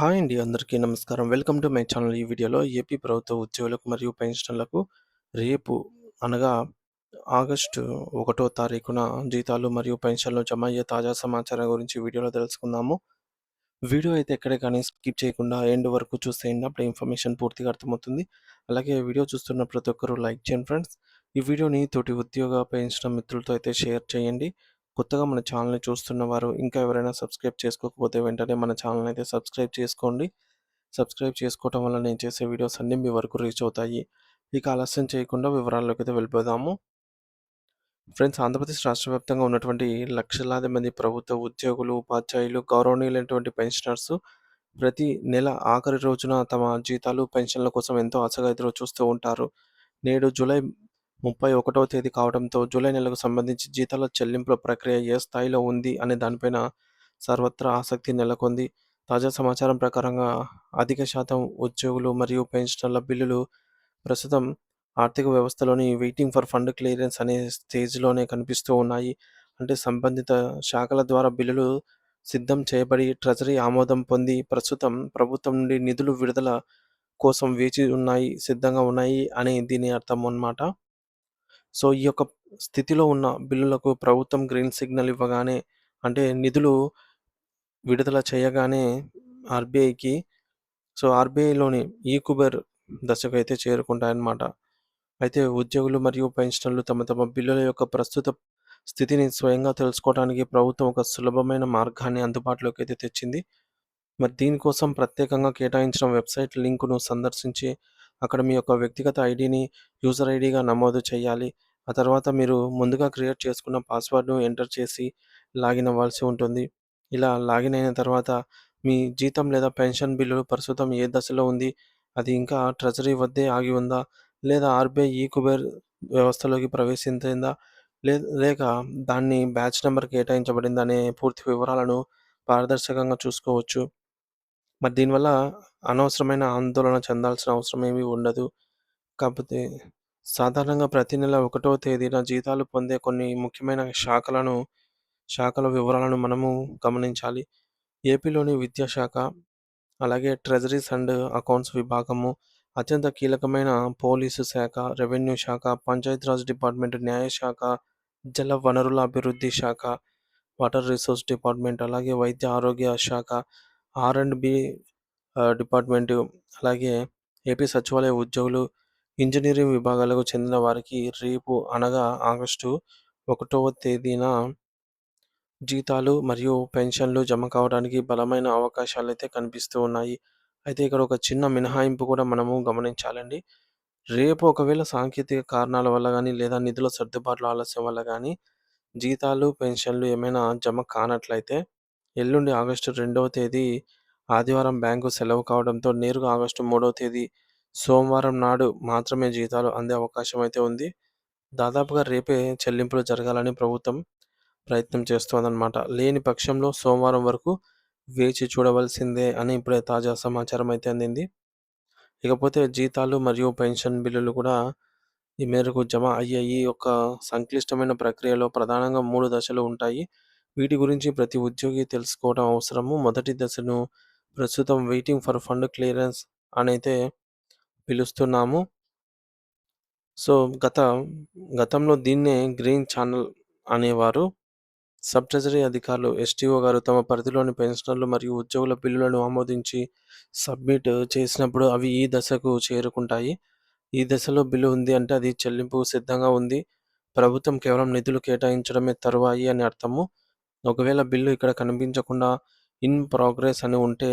Hi అండి. అందరికీ నమస్కారం. Welcome to my channel. ఈ వీడియోలో ఏపీ ప్రభుత్వ ఉద్యోగులకు మరియు పెన్షనర్లకు రేపు అనగా ఆగస్టు 1 తారీఖున జీతాలు మరియు పెన్షన్లు జమ అయ్యే తాజా సమాచారం గురించి వీడియోలో తెలుసుకుందాము. వీడియో అయితే ఎక్కడే కానీ స్కిప్ చేయకుండా ఎండ్ వరకు చూసేయండి. అప్పుడు ఇన్ఫర్మేషన్ పూర్తిగా అర్థమవుతుంది. అలాగే వీడియో చూస్తున్న ప్రతి ఒక్కరూ లైక్ చేయండి ఫ్రెండ్స్. ఈ వీడియోని తోటి ఉద్యోగ పెన్షన్ మిత్రులతో అయితే షేర్ చేయండి. కొత్తగా మన ఛానల్‌ని చూస్తున్నవారు ఇంకా ఎవరైనా సబ్స్క్రైబ్ చేసుకోకపోతే వెంటనే మన ఛానల్‌ని అయితే సబ్స్క్రైబ్ చేసుకోండి. సబ్స్క్రైబ్ చేసుకోవటం వల్ల నేను చేసే వీడియోస్ అన్నీ మీ వరకు రీచ్ అవుతాయి. ఇక ఆలస్యం చేయకుండా వివరాల్లోకి అయితే వెళ్ళిపోదాము. ఫ్రెండ్స్, ఆంధ్రప్రదేశ్ రాష్ట్ర వ్యాప్తంగా ఉన్నటువంటి లక్షలాది మంది ప్రభుత్వ ఉద్యోగులు, ఉపాధ్యాయులు, గౌరవనీయులైనటువంటి పెన్షనర్స్ ప్రతి నెల ఆఖరి రోజున తమ జీతాలు, పెన్షన్ల కోసం ఎంతో ఆశగా ఎదురు చూస్తూ ఉంటారు. నేడు జూలై 31వ తేదీ కావడంతో జూలై నెలకు సంబంధించి జీతాల చెల్లింపుల ప్రక్రియ ఏ స్థాయిలో ఉంది అనే దానిపైన సర్వత్రా ఆసక్తి నెలకొంది. తాజా సమాచారం ప్రకారంగా అధిక శాతం ఉద్యోగులు మరియు పెన్షనర్ల బిల్లులు ప్రస్తుతం ఆర్థిక వ్యవస్థలోని వెయిటింగ్ ఫర్ ఫండ్ క్లియరెన్స్ అనే స్టేజ్‌లోనే కనిపిస్తూ ఉన్నాయి. అంటే సంబంధిత శాఖల ద్వారా బిల్లులు సిద్ధం చేయబడి ట్రెజరీ ఆమోదం పొంది ప్రస్తుతం ప్రభుత్వం నుండి నిధులు విడుదల కోసం వేచి ఉన్నాయి, సిద్ధంగా ఉన్నాయి అని దీని అర్థం అన్నమాట. సో, ఈ యొక్క స్థితిలో ఉన్న బిల్లులకు ప్రభుత్వం గ్రీన్ సిగ్నల్ ఇవ్వగానే అంటే నిధులు విడుదల చేయగానే ఆర్‌బీఐకి ఆర్‌బీఐలోని ఈ-కుబేర్ దశకైతే చేరుకుంటాయన్నమాట. అయితే ఉద్యోగులు మరియు పెన్షనర్లు తమ తమ బిల్లుల యొక్క ప్రస్తుత స్థితిని స్వయంగా తెలుసుకోవడానికి ప్రభుత్వం ఒక సులభమైన మార్గాన్ని అందుబాటులోకి అయితే తెచ్చింది. మరి దీనికోసం ప్రత్యేకంగా కేటాయించిన వెబ్‌సైట్ లింకును సందర్శించి, అక్కడ మీ యొక్క వ్యక్తిగత ఐడీని యూజర్ ఐడీగా నమోదు చేయాలి. ఆ తర్వాత మీరు ముందుగా క్రియేట్ చేసుకున్న పాస్వర్డ్‌ను ఎంటర్ చేసి లాగిన్ అవ్వాల్సి ఉంటుంది. ఇలా లాగిన్ అయిన తర్వాత మీ జీతం లేదా పెన్షన్ బిల్లు ప్రస్తుతం ఏ దశలో ఉంది? అది ఇంకా ట్రెజరీ వద్దే ఆగి ఉందా? లేదా ఆర్‌బీఐ ఈ-కుబేర్ వ్యవస్థలోకి ప్రవేశించిందా? లేక దాన్ని బ్యాచ్ నంబర్ కేటాయించబడిందా అనే పూర్తి వివరాలను పారదర్శకంగా చూసుకోవచ్చు. మరి దీనివల్ల అనవసరమైన ఆందోళన చెందాల్సిన అవసరం ఏమీ ఉండదు. కాకపోతే సాధారణంగా ప్రతి నెల 1వ తేదీన జీతాలు పొందే కొన్ని ముఖ్యమైన శాఖల వివరాలను మనము గమనించాలి. ఏపీలోని విద్యాశాఖ, అలాగే ట్రెజరీస్ అండ్ అకౌంట్స్ విభాగము, అత్యంత కీలకమైన పోలీసు శాఖ, రెవెన్యూ శాఖ, పంచాయతీరాజ్ డిపార్ట్మెంట్, న్యాయశాఖ, జల వనరుల అభివృద్ధి శాఖ, వాటర్ రిసోర్స్ డిపార్ట్మెంట్, అలాగే వైద్య ఆరోగ్య శాఖ, ఆర్&బి డిపార్ట్మెంటు, అలాగే ఏపీ సచివాలయ ఉద్యోగులు, ఇంజినీరింగ్ విభాగాలకు చెందిన వారికి రేపు అనగా ఆగస్టు 1వ తేదీన జీతాలు మరియు పెన్షన్లు జమ కావడానికి బలమైన అవకాశాలైతే కనిపిస్తూ ఉన్నాయి. అయితే ఇక్కడ ఒక చిన్న మినహాయింపు కూడా మనము గమనించాలండి. రేపు ఒకవేళ సాంకేతిక కారణాల వల్ల గానీ, లేదా నిధుల సర్దుబాట్ల ఆలస్యం వల్ల గానీ, జీతాలు, పెన్షన్లు ఏమైనా జమ కానట్లయితే, ఎల్లుండి ఆగస్టు 2వ తేదీ ఆదివారం బ్యాంకు సెలవు కావడంతో నేరుగా ఆగస్టు 3వ తేదీ సోమవారం నాడు మాత్రమే జీతాలు అందే అవకాశం అయితే ఉంది. దాదాపుగా రేపే చెల్లింపులు జరగాలని ప్రభుత్వం ప్రయత్నం చేస్తోందనమాట. లేని పక్షంలో సోమవారం వరకు వేచి చూడవలసిందే అని ఇప్పుడే తాజా సమాచారం అయితే అందింది. ఇకపోతే జీతాలు మరియు పెన్షన్ బిల్లులు కూడా ఈ మేరకు జమ అయ్యే ఈ యొక్క సంక్లిష్టమైన ప్రక్రియలో ప్రధానంగా 3 దశలు ఉంటాయి. వీటి గురించి ప్రతి ఉద్యోగి తెలుసుకోవడం అవసరము. మొదటి దశను ప్రస్తుతం వెయిటింగ్ ఫర్ ఫండ్ క్లియరెన్స్ అనైతే పిలుస్తున్నాము. సో, గతంలో దీన్నే గ్రీన్ ఛానల్ అనేవారు. సబ్ ట్రెజరీ అధికారులు ఎస్‌టీఓ గారు తమ పరిధిలోని పెన్షనర్లు మరియు ఉద్యోగుల బిల్లులను ఆమోదించి సబ్మిట్ చేసినప్పుడు అవి ఈ దశకు చేరుకుంటాయి. ఈ దశలో బిల్లు ఉంది అంటే అది చెల్లింపుకు సిద్ధంగా ఉంది. ప్రభుత్వం కేవలం నిధులు కేటాయించడమే తరువాయి అని అర్థము. ఒకవేళ బిల్లు ఇక్కడ కనిపించకుండా ఇన్ ప్రోగ్రెస్ అని ఉంటే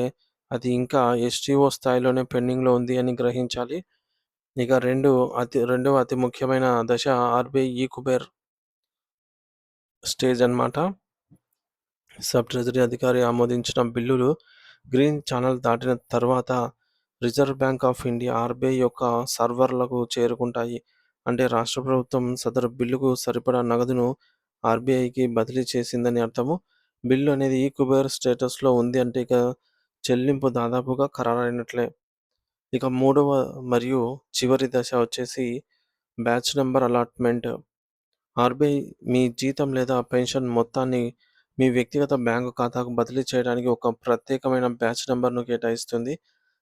అది ఇంకా ఎస్‌టీఓ స్థాయిలోనే పెండింగ్‌లో ఉంది అని గ్రహించాలి. ఇక రెండవ అతి ముఖ్యమైన దశ ఆర్‌బీఐ ఈ-కుబేర్ స్టేజ్ అన్నమాట. సబ్ ట్రెజరీ అధికారి ఆమోదించిన బిల్లులు గ్రీన్ ఛానల్ దాటిన తర్వాత reserve bank of India RBI యొక్క సర్వర్‌లకు చేరుకుంటాయి. అంటే రాష్ట్ర ప్రభుత్వం సదరు బిల్లుకు సరిపడా నగదును ఆర్‌బీఐకి బదిలీ చేసిందని అర్థము. బిల్లు అనేది ఈ-కుబేర్ స్టేటస్‌లో ఉంది అంటే ఇక చెల్లింపు దాదాపుగా ఖరారైనట్లే. ఇక మూడవ మరియు చివరి దశ వచ్చేసి బ్యాచ్ నంబర్ అలాట్‌మెంట్. ఆర్‌బీఐ మీ జీతం లేదా పెన్షన్ మొత్తాన్ని మీ వ్యక్తిగత బ్యాంకు ఖాతాకు బదిలీ చేయడానికి ఒక ప్రత్యేకమైన బ్యాచ్ నంబర్‌ను కేటాయిస్తుంది.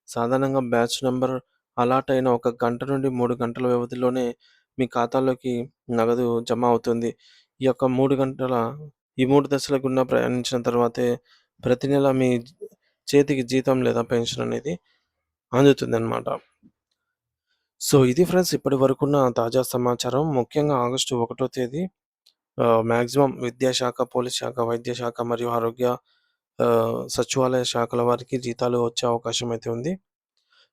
సాధారణంగా బ్యాచ్ నంబర్ అలాట్ అయిన 1 గంట నుండి 3 గంటల వ్యవధిలోనే మీ ఖాతాలోకి నగదు జమ అవుతుంది. ఈ యొక్క 3 గంటల ఈ 3 దశల గుండా ప్రయాణించిన తర్వాతే ప్రతి నెల మీ చేతికి జీతం లేదా పెన్షన్ అనేది అందుతుందనమాట. సో, ఇది ఫ్రెండ్స్ ఇప్పటి వరకున్న తాజా సమాచారం. ముఖ్యంగా ఆగస్టు 1 తేదీ మాక్సిమం విద్యాశాఖ, పోలీస్ శాఖ, వైద్య శాఖ మరియు ఆరోగ్య సచివాలయ శాఖల వారికి జీతాలు వచ్చే అవకాశం అయితే ఉంది.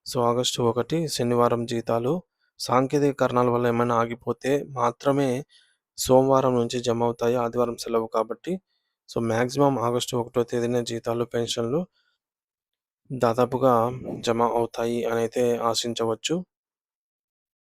సో, ఆగస్టు 1 శనివారం జీతాలు సాంకేతిక కారణాల వల్ల ఏమైనా ఆగిపోతే మాత్రమే సోమవారం నుంచి జమ అవుతాయి. ఆదివారం సెలవు కాబట్టి. సో, మాక్సిమం ఆగస్టు 1 తేదీనే జీతాలు, పెన్షన్‌లు దాదాపుగా జమ అవుతాయి అనైతే ఆశించవచ్చు.